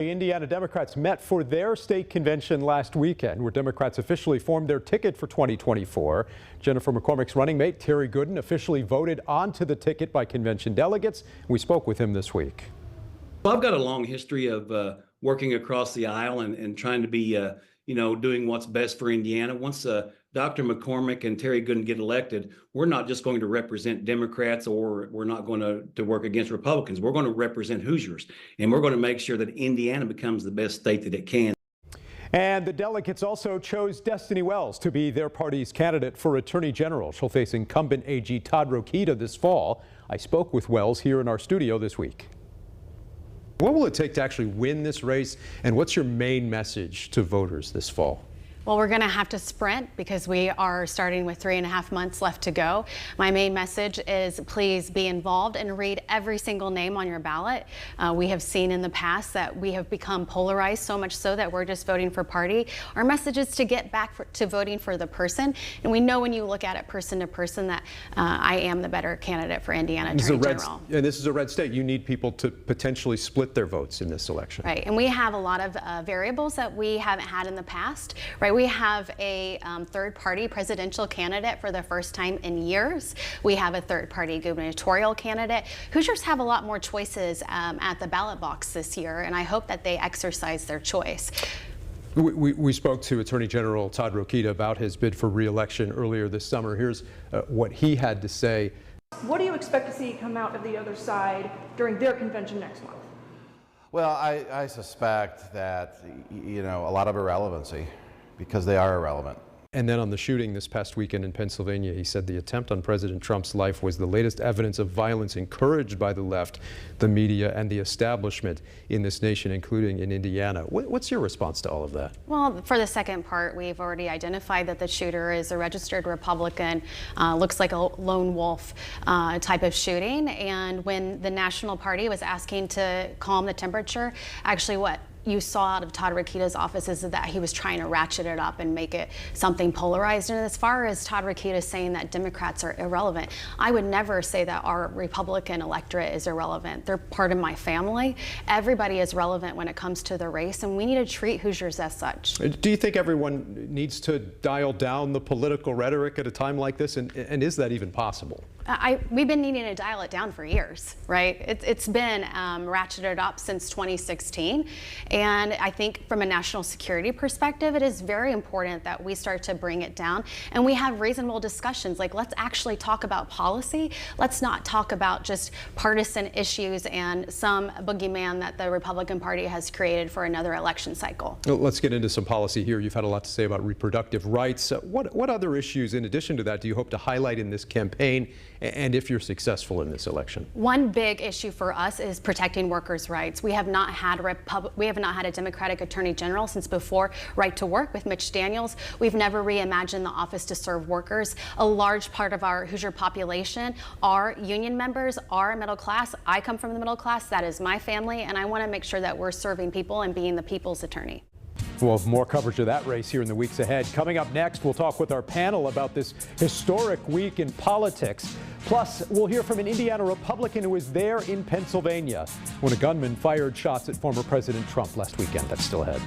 The Indiana Democrats met for their state convention last weekend, where Democrats officially formed their ticket for 2024. Jennifer McCormick's running mate, Terry Gooden, officially voted onto the ticket by convention delegates. We spoke with him this week. Well, I've got a long history of working across the aisle and trying to be, doing what's best for Indiana. Once Dr. McCormick and Terry Gooden get elected, we're not just going to represent Democrats, or we're not going to work against Republicans. We're going to represent Hoosiers, and we're going to make sure that Indiana becomes the best state that it can. And the delegates also chose Destiny Wells to be their party's candidate for Attorney General. She'll face incumbent AG Todd Rokita this fall. I spoke with Wells here in our studio this week. What will it take to actually win this race, and what's your main message to voters this fall? Well, we're going to have to sprint because we are starting with 3.5 months left to go. My main message is please be involved and read every single name on your ballot. We have seen in the past that we have become polarized, so much so that we're just voting for party. Our message is to get back to voting for the person. And we know when you look at it person to person that I am the better candidate for Indiana Attorney General. And this is a red state. You need people to potentially split their votes in this election. Right. And we have a lot of variables that we haven't had in the past. Right. We have a third-party presidential candidate for the first time in years. We have a third-party gubernatorial candidate. Hoosiers have a lot more choices at the ballot box this year, and I hope that they exercise their choice. We spoke to Attorney General Todd Rokita about his bid for re-election earlier this summer. Here's what he had to say. What do you expect to see come out of the other side during their convention next month? Well, I suspect that, a lot of irrelevancy, because they are irrelevant. And then on the shooting this past weekend in Pennsylvania, he said the attempt on President Trump's life was the latest evidence of violence encouraged by the left, the media, and the establishment in this nation, including in Indiana. What's your response to all of that? Well, for the second part, we've already identified that the shooter is a registered Republican, looks like a lone wolf type of shooting. And when the National Party was asking to calm the temperature, actually what you saw out of Todd Rokita's office is that he was trying to ratchet it up and make it something polarized. And as far as Todd Rokita saying that Democrats are irrelevant, I would never say that our Republican electorate is irrelevant. They're part of my family. Everybody is relevant when it comes to the race, and we need to treat Hoosiers as such. Do you think everyone needs to dial down the political rhetoric at a time like this? And is that even possible? We've been needing to dial it down for years, right? It's been ratcheted up since 2016. And I think from a national security perspective, it is very important that we start to bring it down and we have reasonable discussions. Like, let's actually talk about policy. Let's not talk about just partisan issues and some boogeyman that the Republican Party has created for another election cycle. Well, let's get into some policy here. You've had a lot to say about reproductive rights. What other issues, in addition to that, do you hope to highlight in this campaign, and if you're successful in this election? One big issue for us is protecting workers' rights. We have not had a Democratic Attorney General since before Right to Work with Mitch Daniels. We've never reimagined the office to serve workers. A large part of our Hoosier population are union members, are middle class. I come from the middle class. That is my family, and I want to make sure that we're serving people and being the people's attorney. We'll have more coverage of that race here in the weeks ahead. Coming up next, we'll talk with our panel about this historic week in politics. Plus, we'll hear from an Indiana Republican who was there in Pennsylvania when a gunman fired shots at former President Trump last weekend. That's still ahead.